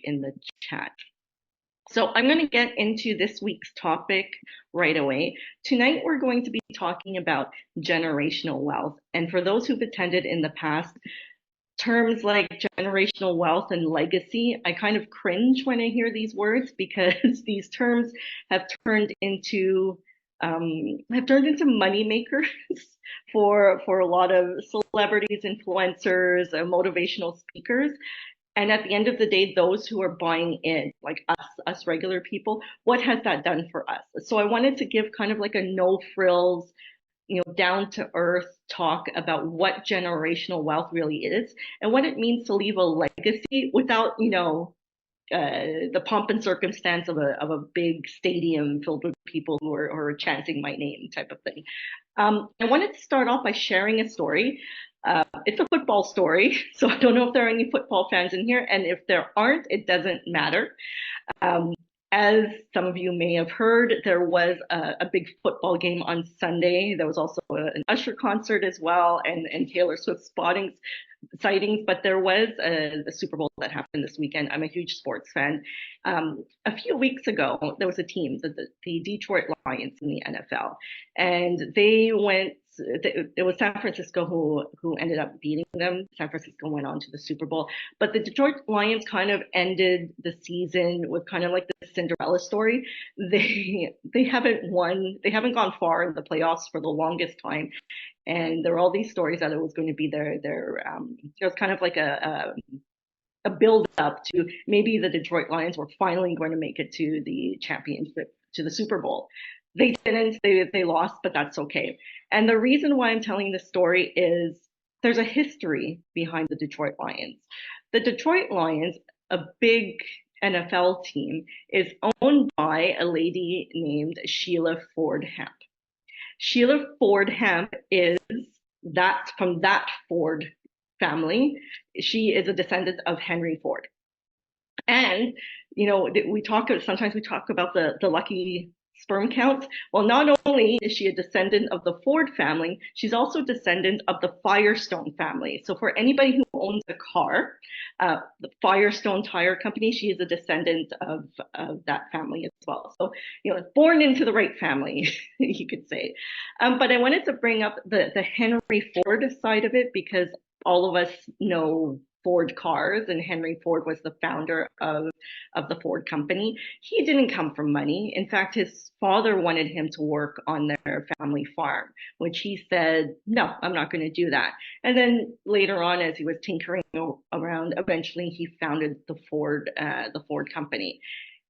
in the chat. So I'm going to get into this week's topic right away. Tonight, we're going to be talking about generational wealth. And for those who've attended in the past, terms like generational wealth and legacy, I kind of cringe when I hear these words because these terms have turned into money makers for a lot of celebrities, influencers, motivational speakers. And at the end of the day, those who are buying in, like us regular people, what has that done for us? So I wanted to give kind of like a no frills, down to earth talk about what generational wealth really is and what it means to leave a legacy without, the pomp and circumstance of a big stadium filled with people who are chanting my name type of thing. I wanted to start off by sharing a story. It's a football story, so I don't know if there are any football fans in here, and if there aren't, it doesn't matter. Um, as some of you may have heard, there was a big football game on Sunday. There was also an Usher concert as well, and Taylor Swift sightings, but there was a Super Bowl that happened this weekend. I'm a huge sports fan. A few weeks ago, there was a team, the Detroit Lions in the NFL, and they went. It was San Francisco who ended up beating them. San Francisco went on to the Super Bowl, but the Detroit Lions kind of ended the season with kind of like the Cinderella story. They haven't won. They haven't gone far in the playoffs for the longest time, and there were all these stories that it was going to be it was kind of like a build up to maybe the Detroit Lions were finally going to make it to the championship, to the Super Bowl. They didn't, they lost, but that's okay. And the reason why I'm telling this story is there's a history behind the Detroit Lions. The Detroit Lions, a big NFL team, is owned by a lady named Sheila Ford Hamp. Sheila Ford Hamp is that from that Ford family. She is a descendant of Henry Ford. And sometimes we talk about the lucky sperm count. Well, not only is she a descendant of the Ford family, she's also a descendant of the Firestone family. So for anybody who owns a car, the Firestone Tire Company, she is a descendant of that family as well. So, born into the right family, you could say. But I wanted to bring up the Henry Ford side of it because all of us know Ford cars, and Henry Ford was the founder of the Ford company. He didn't come from money. In fact, his father wanted him to work on their family farm, which he said, no, I'm not going to do that. And then later on, as he was tinkering around, eventually he founded the Ford company.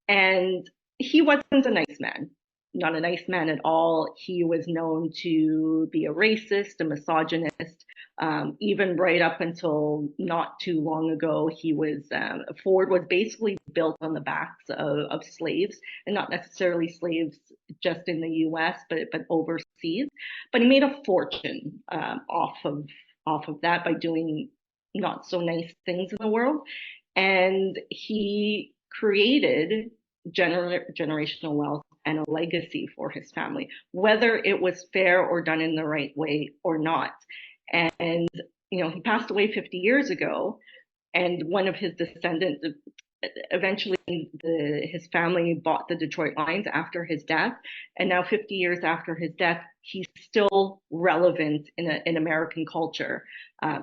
And he wasn't a nice man. Not a nice man at all. He was known to be a racist, a misogynist. Even right up until not too long ago, Ford was basically built on the backs of slaves, and not necessarily slaves just in the U.S., but overseas. But he made a fortune off of that by doing not so nice things in the world, and he created generational wealth and a legacy for his family, whether it was fair or done in the right way or not. And, he passed away 50 years ago, and one of his descendants, eventually his family bought the Detroit Lions after his death. And now 50 years after his death, he's still relevant in American culture,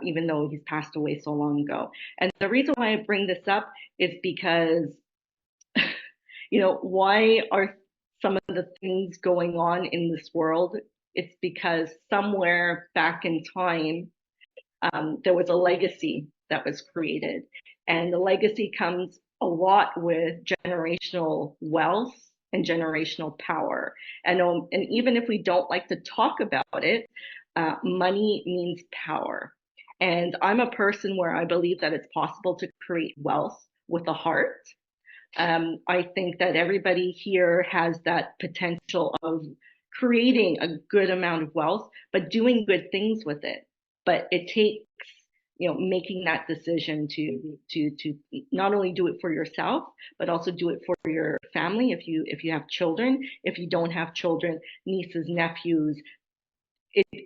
even though he's passed away so long ago. And the reason why I bring this up is because why are some of the things going on in this world? It's because somewhere back in time, there was a legacy that was created. And the legacy comes a lot with generational wealth and generational power. And even if we don't like to talk about it, money means power. And I'm a person where I believe that it's possible to create wealth with a heart. I think that everybody here has that potential of creating a good amount of wealth, but doing good things with it. But it takes, making that decision to not only do it for yourself, but also do it for your family. If you have children, if you don't have children, nieces, nephews,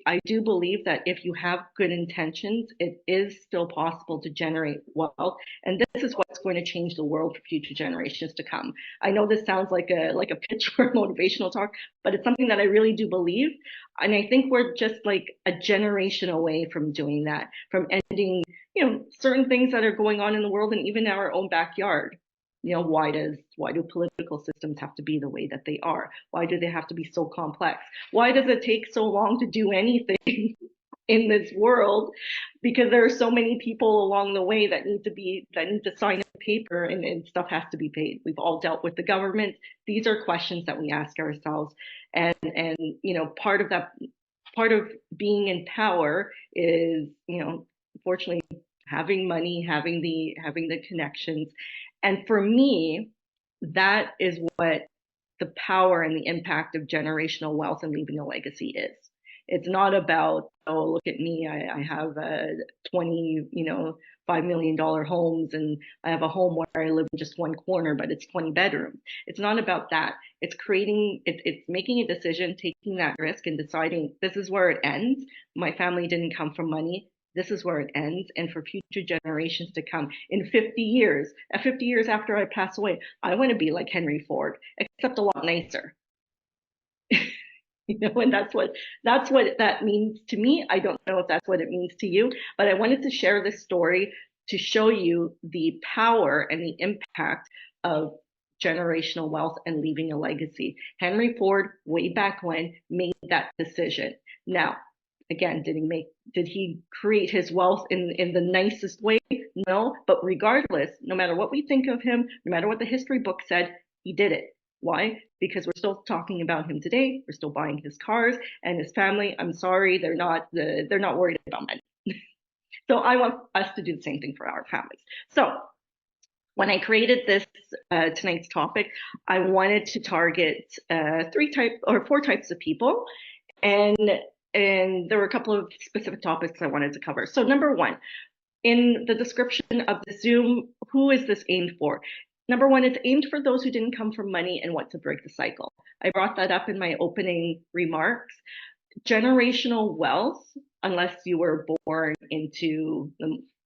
I do believe that if you have good intentions, it is still possible to generate wealth, and this is what's going to change the world for future generations to come. I know this sounds like a pitch for motivational talk, but it's something that I really do believe, and I think we're just like a generation away from doing that, from ending, certain things that are going on in the world and even in our own backyard. Why do political systems have to be the way that they are? Why do they have to be so complex? Why does it take so long to do anything in this world? Because there are so many people along the way that need to sign a paper, and stuff has to be paid. We've all dealt with the government. These are questions that we ask ourselves. And part of being in power is, unfortunately, having money, having the connections. And for me, that is what the power and the impact of generational wealth and leaving a legacy is. It's not about, oh, look at me, I have 20, $5 million homes, and I have a home where I live in just one corner, but it's 20 bedrooms. It's not about that. It's making a decision, taking that risk, and deciding this is where it ends. My family didn't come from money. This is where it ends. And for future generations to come in 50 years, at 50 years after I pass away, I want to be like Henry Ford, except a lot nicer. And that's what that means to me. I don't know if that's what it means to you, but I wanted to share this story to show you the power and the impact of generational wealth and leaving a legacy. Henry Ford, way back when, made that decision. Now, again, did he create his wealth in the nicest way? No, but regardless, no matter what we think of him, no matter what the history book said, he did it. Why? Because we're still talking about him today. We're still buying his cars, and his family. I'm sorry, they're not worried about money. So I want us to do the same thing for our families. So when I created this tonight's topic, I wanted to target four types of people, and there were a couple of specific topics I wanted to cover. So number one, in the description of the Zoom, who is this aimed for? Number one, it's aimed for those who didn't come from money and want to break the cycle. I brought that up in my opening remarks. Generational wealth, unless you were born into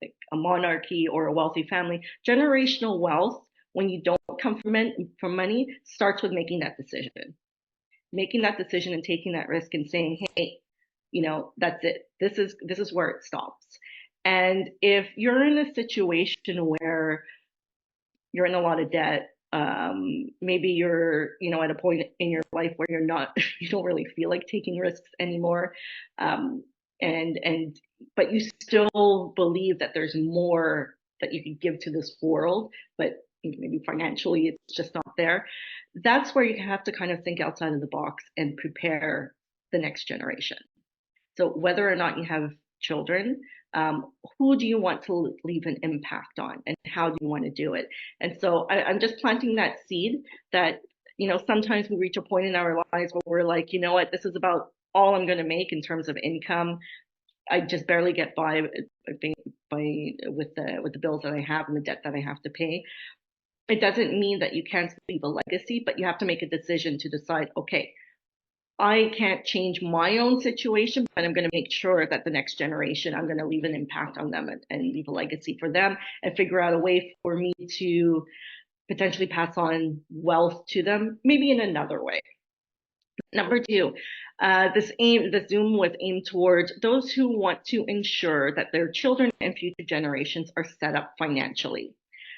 like a monarchy or a wealthy family, generational wealth, when you don't come from money, starts with making that decision. Making that decision and taking that risk and saying, hey, that's it. This is where it stops. And if you're in a situation where you're in a lot of debt, maybe you're, at a point in your life where you don't really feel like taking risks anymore, um, and but you still believe that there's more that you could give to this world, but maybe financially it's just not there. That's where you have to kind of think outside of the box and prepare the next generation. So whether or not you have children, who do you want to leave an impact on, and how do you want to do it? And so I'm just planting that seed that, sometimes we reach a point in our lives where we're like, you know what, this is about all I'm going to make in terms of income. I just barely get by with the bills that I have and the debt that I have to pay. It doesn't mean that you can't leave a legacy, but you have to make a decision to decide, okay, I can't change my own situation, but I'm going to make sure that the next generation, I'm going to leave an impact on them, and leave a legacy for them, and figure out a way for me to potentially pass on wealth to them, maybe in another way. Number two, the Zoom was aimed towards those who want to ensure that their children and future generations are set up financially.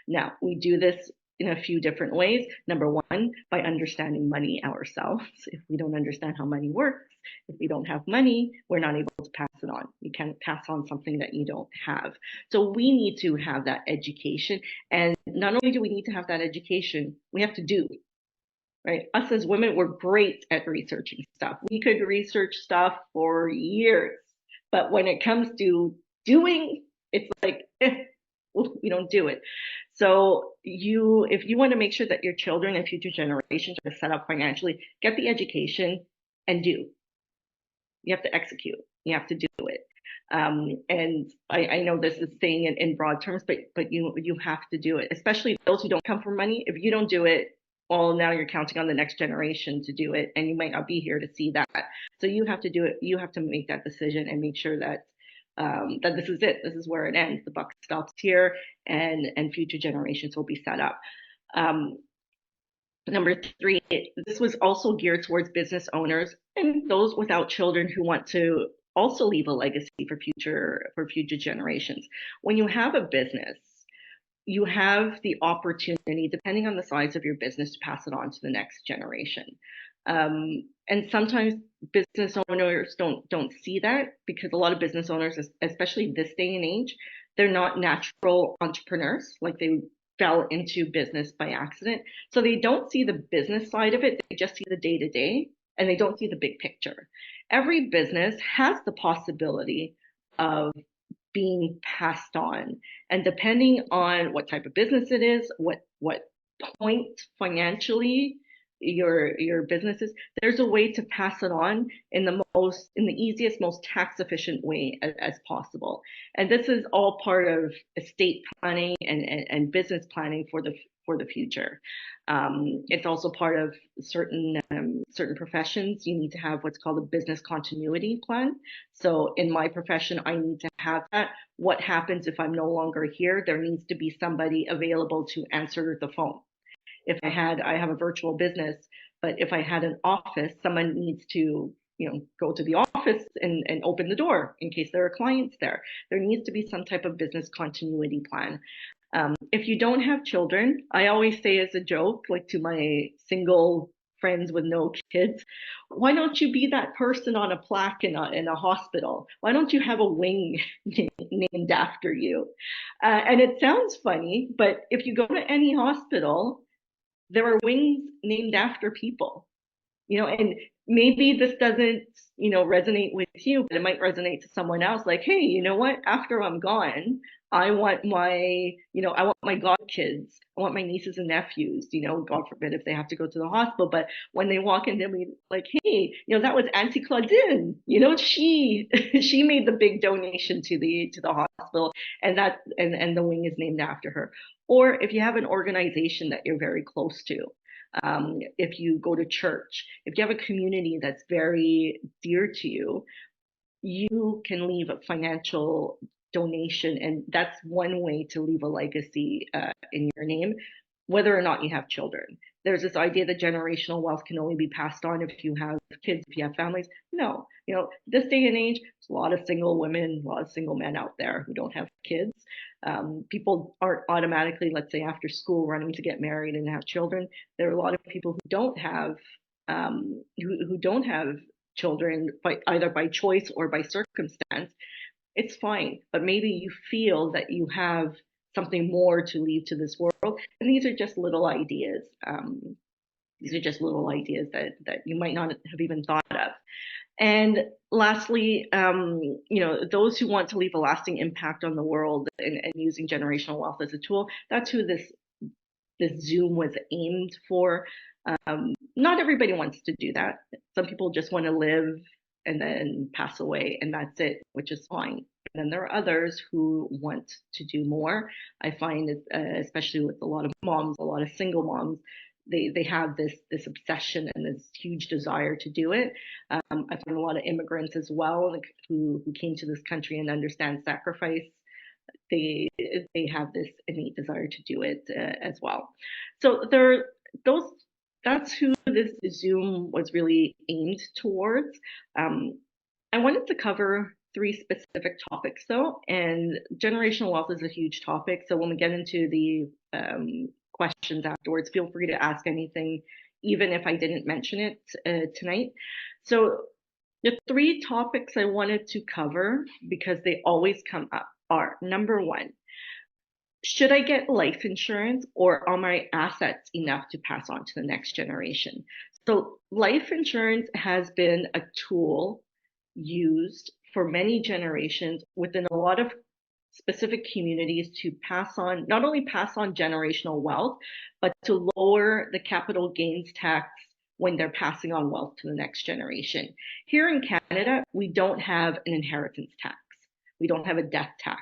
Now, we do this in a few different ways. Number one, by understanding money ourselves. If we don't understand how money works, if we don't have money, we're not able to pass it on. You can't pass on something that you don't have. So we need to have that education. And not only do we need to have that education, we have to do. Right? Us as women, we're great at researching stuff. We could research stuff for years, but when it comes to doing, it's like, we don't do it. So if you want to make sure that your children and future generations are set up financially, get the education and do. You have to execute. You have to do it. And I know this is saying it in broad terms, but you have to do it, especially those who don't come from money. If you don't do it, well, now you're counting on the next generation to do it, and you might not be here to see that. So you have to do it. You have to make that decision and make sure that that this is it. This is where it ends. The buck stops here, and future generations will be set up. Um, Number three, this was also geared towards business owners and those without children who want to also leave a legacy for future generations. When you have a business, you have the opportunity, depending on the size of your business, to pass it on to the next generation. And sometimes business owners don't see that because a lot of business owners, especially this day and age, they're not natural entrepreneurs. Like they fell into business by accident, so they don't see the business side of it. They just see the day to day, and they don't see the big picture. Every business has the possibility of being passed on. And depending on what type of business it is, what point financially your business is, there's a way to pass it on in the easiest, most tax efficient way as possible. And this is all part of estate planning and business planning for the future. It's also part of certain professions. You need to have what's called a business continuity plan. So in my profession, I need to have that. What happens if I'm no longer here? There needs to be somebody available to answer the phone. If I have a virtual business, but if I had an office, someone needs to, go to the office and open the door in case there are clients there. There needs to be some type of business continuity plan. If you don't have children, I always say as a joke, like to my single friends with no kids, why don't you be that person on a plaque in a hospital? Why don't you have a wing named after you? And it sounds funny, but if you go to any hospital, there are wings named after people, and maybe this doesn't, resonate with you, but it might resonate to someone else. Like, hey, you know what? After I'm gone, I want my godkids, I want my nieces and nephews, God forbid if they have to go to the hospital, but when they walk in, they'll be like, hey, that was Auntie Claudine, she she made the big donation to the hospital, and the wing is named after her. Or if you have an organization that you're very close to, if you go to church, if you have a community that's very dear to you, you can leave a financial donation, and that's one way to leave a legacy in your name, whether or not you have children. There's this idea that generational wealth can only be passed on if you have kids, if you have families. No, this day and age, there's a lot of single women, a lot of single men out there who don't have kids. People aren't automatically, let's say, after school running to get married and have children. There are a lot of people who don't have children either by choice or by circumstance. It's fine, but maybe you feel that you have something more to leave to this world, and these are just little ideas. These are just little ideas that you might not have even thought of. And lastly, those who want to leave a lasting impact on the world and using generational wealth as a tool, that's who this Zoom was aimed for. Not everybody wants to do that. Some people just want to live and then pass away, and that's it, which is fine. And then there are others who want to do more. I find, especially with a lot of moms, a lot of single moms, they have this obsession and this huge desire to do it. I find a lot of immigrants as well, like, who came to this country and understand sacrifice. They have this innate desire to do it as well. So those that's who this Zoom was really aimed towards. I wanted to cover three specific topics though, and generational wealth is a huge topic. So when we get into the questions afterwards, feel free to ask anything, even if I didn't mention it tonight. So the three topics I wanted to cover, because they always come up, are: number one, should I get life insurance, or are my assets enough to pass on to the next generation? So life insurance has been a tool used for many generations within a lot of specific communities to not only pass on generational wealth, but to lower the capital gains tax when they're passing on wealth to the next generation. Here in Canada, we don't have an inheritance tax. We don't have a death tax.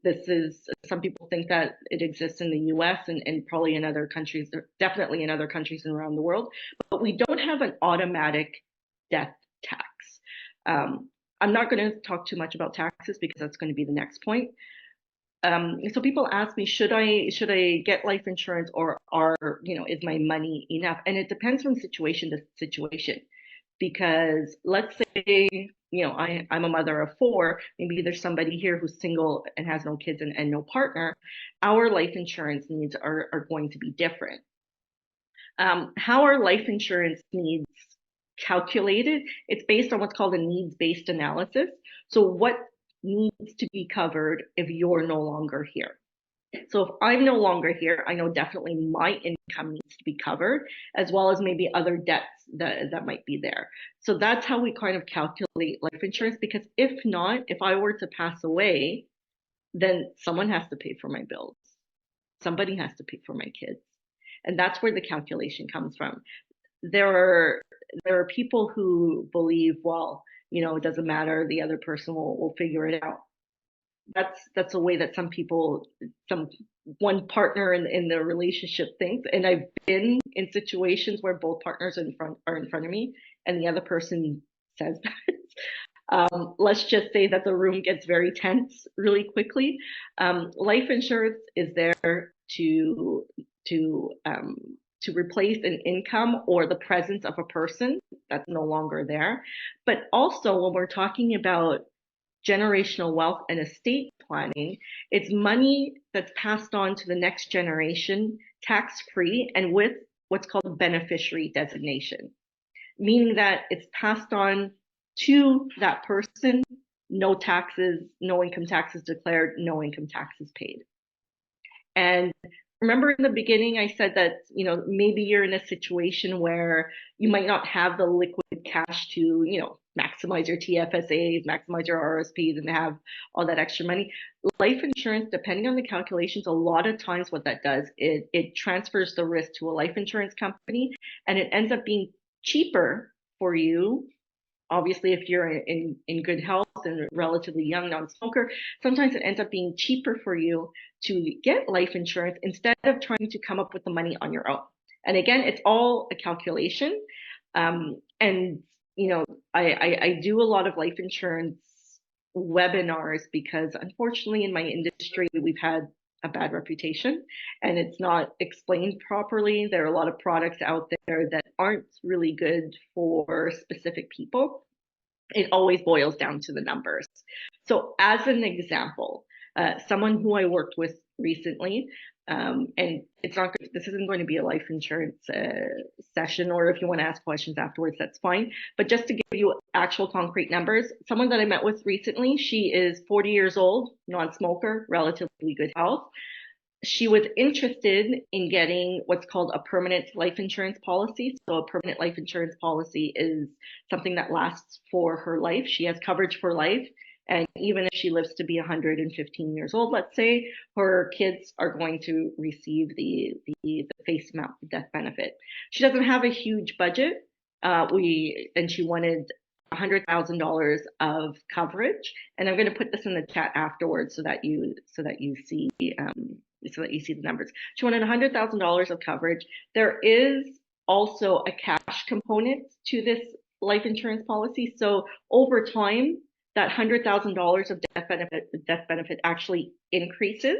This is, some people think that it exists in the US and probably in other countries, definitely in other countries around the world, but we don't have an automatic death tax. Um, I'm not going to talk too much about taxes because that's going to be the next point. So people ask me, should I get life insurance, or is my money enough? And it depends from situation to situation. Because let's say, I'm a mother of four, maybe there's somebody here who's single and has no kids and no partner. Our life insurance needs are going to be different. How are life insurance needs calculated? It's based on what's called a needs-based analysis. So what needs to be covered if you're no longer here? So if I'm no longer here, I know definitely my income needs to be covered, as well as maybe other debts that might be there. So that's how we kind of calculate life insurance, because if not, if I were to pass away, then someone has to pay for my bills. Somebody has to pay for my kids. And that's where the calculation comes from. There are there are people who believe, well, it doesn't matter, the other person will figure it out. That's a way that some people, some one partner in the relationship thinks. And I've been in situations where both partners are in front of me and the other person says that. Let's just say that the room gets very tense really quickly. Life insurance is there to replace an income or the presence of a person that's no longer there. But also, when we're talking about generational wealth and estate planning, it's money that's passed on to the next generation tax free and with what's called beneficiary designation, meaning that it's passed on to that person, no taxes, no income taxes declared, no income taxes paid. And remember in the beginning, I said that, maybe you're in a situation where you might not have the liquid cash to, maximize your TFSAs, maximize your RSPs, and have all that extra money. Life insurance, depending on the calculations, a lot of times what that does is it transfers the risk to a life insurance company, and it ends up being cheaper for you. Obviously, if you're in good health and relatively young, non-smoker, sometimes it ends up being cheaper for you to get life insurance instead of trying to come up with the money on your own. And again, it's all a calculation. And I do a lot of life insurance webinars because unfortunately in my industry we've had a bad reputation and it's not explained properly. There are a lot of products out there that aren't really good for specific people. It always boils down to the numbers. So as an example, someone who I worked with recently, and this isn't going to be a life insurance session, or if you want to ask questions afterwards, that's fine. But just to give you actual concrete numbers, someone that I met with recently, she is 40 years old, non-smoker, relatively good health. She was interested in getting what's called a permanent life insurance policy. So a permanent life insurance policy is something that lasts for her life. She has coverage for life. And even if she lives to be 115 years old, let's say, her kids are going to receive the face amount death benefit. She doesn't have a huge budget. And she wanted $100,000 of coverage. And I'm going to put this in the chat afterwards so that you see the numbers. She wanted $100,000 of coverage. There is also a cash component to this life insurance policy. So over time, that $100,000 of death benefit actually increases.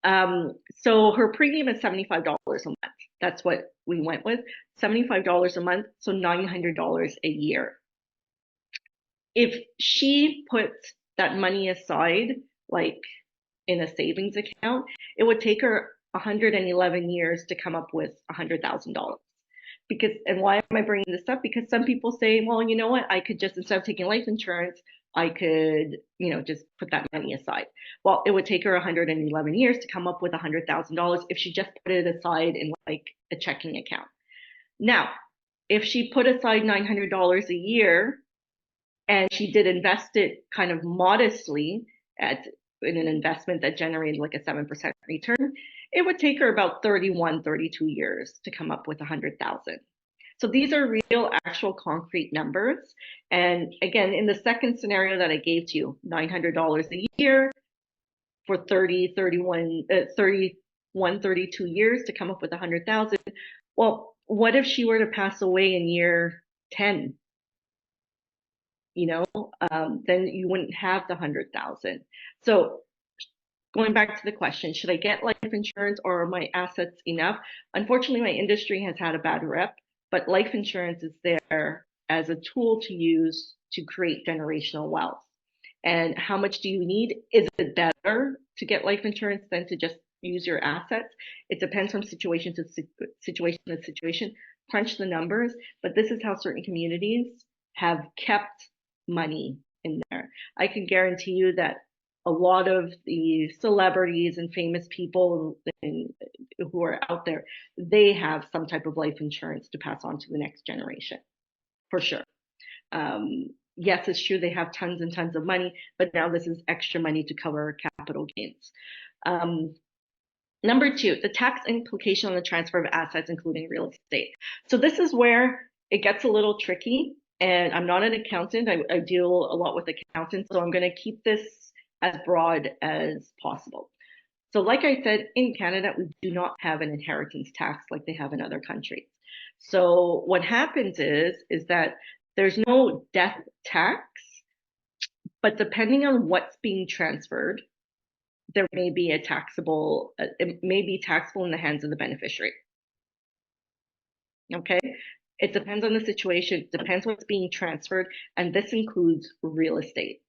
So her premium is $75 a month. That's what we went with, $75 a month, so $900 a year. If she put that money aside, like in a savings account, it would take her 111 years to come up with $100,000. Because, and why am I bringing this up? Because some people say, well, you know what? I could just, instead of taking life insurance, I could, just put that money aside. Well, it would take her 111 years to come up with $100,000 if she just put it aside in like a checking account. Now, if she put aside $900 a year and she did invest it kind of modestly in an investment that generated like a 7% return, it would take her about 31, 32 years to come up with 100,000. So these are real, actual, concrete numbers. And again, in the second scenario that I gave to you, $900 a year, for 32 years to come up with 100,000. Well, what if she were to pass away in year 10? You know, then you wouldn't have the 100,000. So going back to the question, should I get life insurance or are my assets enough? Unfortunately, my industry has had a bad rep, but life insurance is there as a tool to use to create generational wealth. And how much do you need? Is it better to get life insurance than to just use your assets? It depends from situation to situation to situation. Crunch the numbers, but this is how certain communities have kept money in there. I can guarantee you that a lot of the celebrities and famous people who are out there, they have some type of life insurance to pass on to the next generation, for sure. Yes, it's true they have tons and tons of money, but now this is extra money to cover capital gains. Number two, the tax implication on the transfer of assets, including real estate. So this is where it gets a little tricky. And I'm not an accountant. I deal a lot with accountants, so I'm going to keep this as broad as possible. So like I said, in Canada, we do not have an inheritance tax like they have in other countries. So what happens is that there's no death tax, but depending on what's being transferred, there may be it may be taxable in the hands of the beneficiary. Okay? It depends on the situation, it depends what's being transferred, and this includes real estate.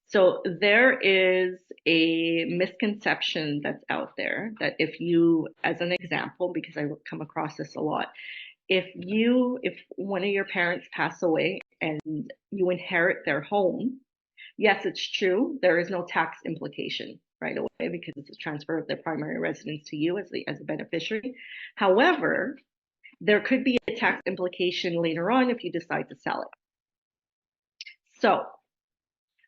So there is a misconception that's out there that if you, as an example, because I come across this a lot, if one of your parents pass away and you inherit their home, yes, it's true, there is no tax implication right away because it's a transfer of their primary residence to you as a beneficiary. However, there could be a tax implication later on if you decide to sell it. So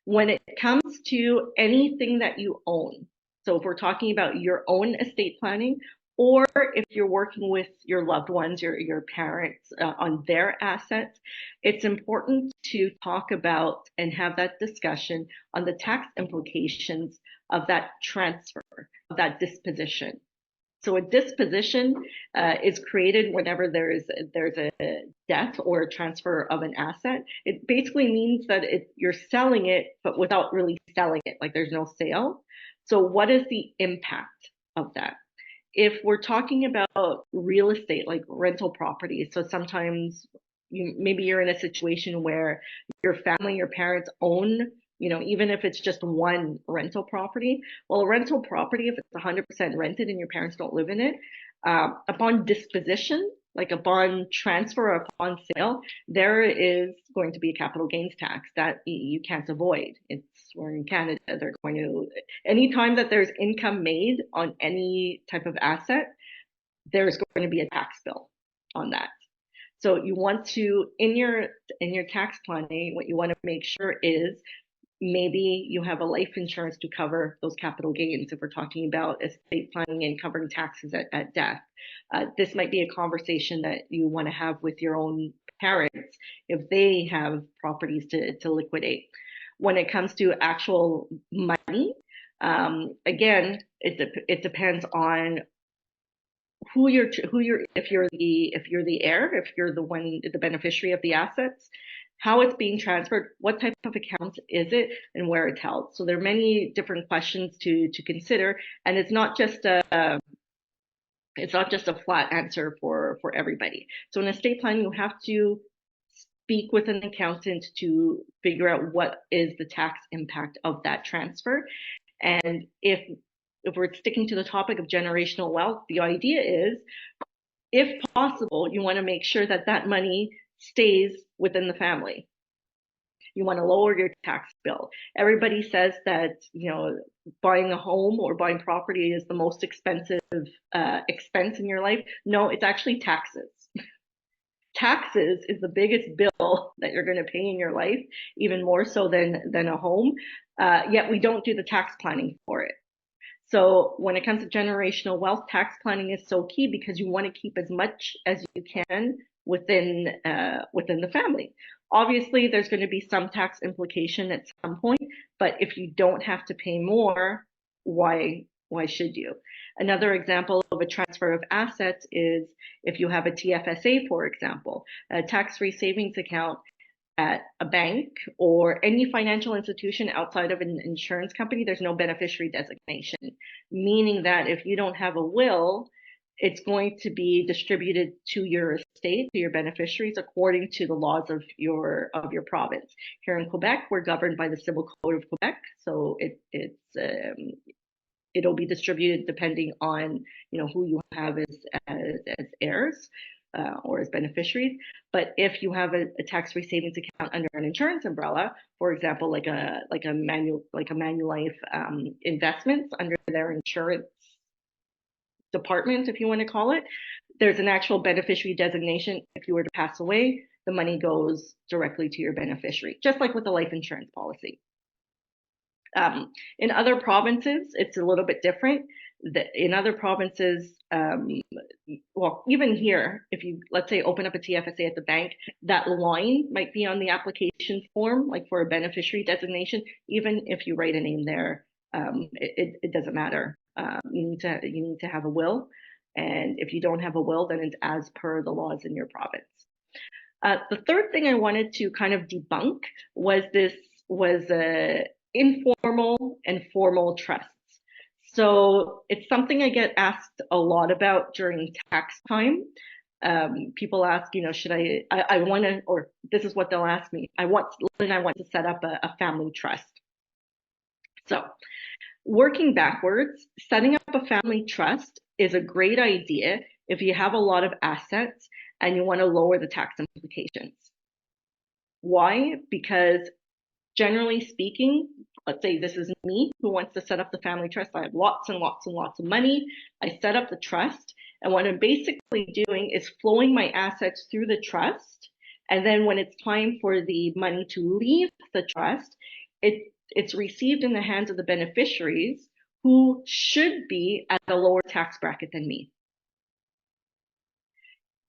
when it comes to anything that you own, so if we're talking about your own estate planning, or if you're working with your loved ones, your parents on their assets, it's important to talk about and have that discussion on the tax implications of that transfer, of that disposition. So a disposition is created whenever there's a death or a transfer of an asset. It basically means that you're selling it, but without really selling it, like there's no sale. So what is the impact of that? If we're talking about real estate, like rental properties, so sometimes maybe you're in a situation where your family, your parents own, even if it's just one rental property. Well, a rental property, if it's 100% rented and your parents don't live in it, upon disposition, like upon transfer or upon sale, there is going to be a capital gains tax that you can't avoid. We're in Canada, they're going to, anytime that there's income made on any type of asset, there's going to be a tax bill on that. So you want to, in your tax planning, what you want to make sure is maybe you have a life insurance to cover those capital gains if we're talking about estate planning and covering taxes at death. This might be a conversation that you want to have with your own parents if they have properties to liquidate. When it comes to actual money, again, it depends on if you're the heir, if you're the beneficiary of the assets, how it's being transferred, what type of account is it, and where it's held. So there are many different questions to consider, and it's not just a flat answer for everybody. So in estate planning, you have to speak with an accountant to figure out what is the tax impact of that transfer. And if we're sticking to the topic of generational wealth, the idea is, if possible, you want to make sure that that money stays within the family. You want to lower your tax bill. Everybody says that, buying a home or buying property is the most expensive expense in your life. No, it's actually taxes. Taxes is the biggest bill that you're going to pay in your life, even more so than a home. Yet we don't do the tax planning for it. So when it comes to generational wealth, tax planning is so key because you want to keep as much as you can within the family. Obviously, there's going to be some tax implication at some point, but if you don't have to pay more, why should you? Another example of a transfer of assets is if you have a TFSA, for example, a tax-free savings account at a bank or any financial institution outside of an insurance company, there's no beneficiary designation, meaning that if you don't have a will, it's going to be distributed to your estate, to your beneficiaries, according to the laws of your province. Here in Quebec, we're governed by the Civil Code of Quebec, so it'll be distributed depending on who you have as heirs or as beneficiaries. But if you have a tax-free savings account under an insurance umbrella, for example, like a Manulife investments under their insurance department, if you want to call it, there's an actual beneficiary designation. If you were to pass away, the money goes directly to your beneficiary, just like with a life insurance policy. In other provinces, it's a little bit different. In other provinces, well, even here, if you, let's say, open up a TFSA at the bank, that line might be on the application form, like for a beneficiary designation. Even if you write a name there, it doesn't matter. You need to have a will, and if you don't have a will, then it's as per the laws in your province. The third thing I wanted to kind of debunk was informal and formal trusts. So it's something I get asked a lot about during tax time. People ask, should I want to, or this is what they'll ask me. I want to set up a family trust. So working backwards, setting up a family trust is a great idea if you have a lot of assets and you want to lower the tax implications. Why? Because generally speaking, let's say this is me who wants to set up the family trust. I have lots and lots and lots of money. I set up the trust. And what I'm basically doing is flowing my assets through the trust. And then when it's time for the money to leave the trust, it's received in the hands of the beneficiaries who should be at a lower tax bracket than me.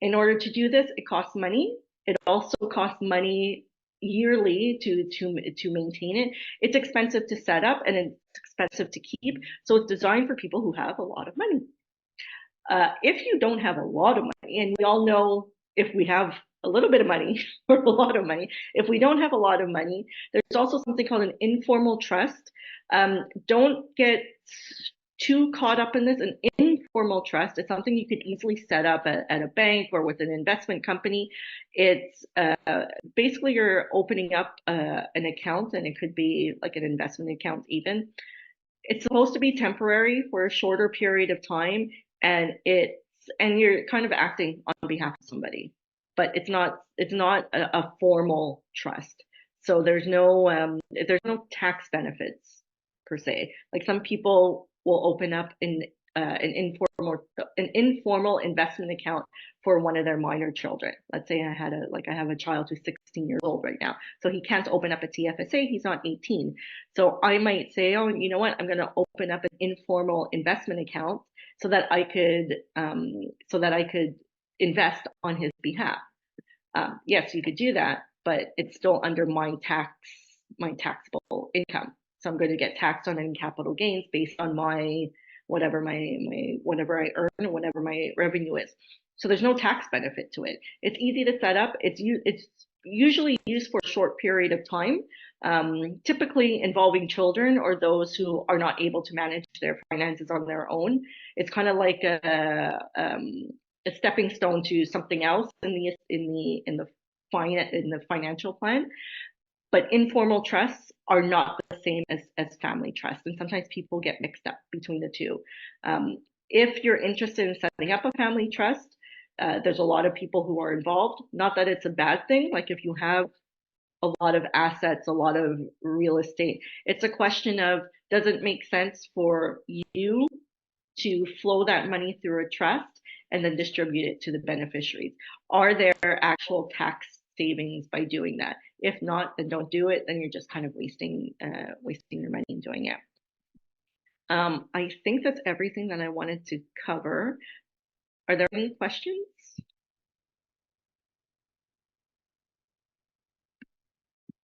In order to do this, it costs money. It also costs money yearly to maintain it. It's expensive to set up and it's expensive to keep. So it's designed for people who have a lot of money. If you don't have a lot of money, and we all know if we have a little bit of money or a lot of money, if we don't have a lot of money, there's also something called an informal trust. Don't get too caught up in this. An informal trust is something you could easily set up at a bank or with an investment company. It's basically you're opening up an account, and it could be like an investment account even. It's supposed to be temporary for a shorter period of time, and you're kind of acting on behalf of somebody, but it's not a formal trust. So there's no tax benefits per se. Like some people will open up an informal investment account for one of their minor children. Let's say I have a child who's 16 years old right now, so he can't open up a TFSA. He's not 18. So I might say, oh, you know what? I'm going to open up an informal investment account so that I could invest on his behalf. Yes, you could do that, but it's still under my taxable income. So I'm going to get taxed on any capital gains based on whatever I earn and whatever my revenue is. So there's no tax benefit to it. It's easy to set up. It's usually used for a short period of time, typically involving children or those who are not able to manage their finances on their own. It's kind of like a stepping stone to something else in the financial plan. But informal trusts are not the same as family trusts, and sometimes people get mixed up between the two. If you're interested in setting up a family trust, there's a lot of people who are involved. Not that it's a bad thing. Like if you have a lot of assets, a lot of real estate, it's a question of, does it make sense for you to flow that money through a trust and then distribute it to the beneficiaries? Are there actual tax savings by doing that? If not, then don't do it. Then you're just kind of wasting your money in doing it. I think that's everything that I wanted to cover. Are there any questions?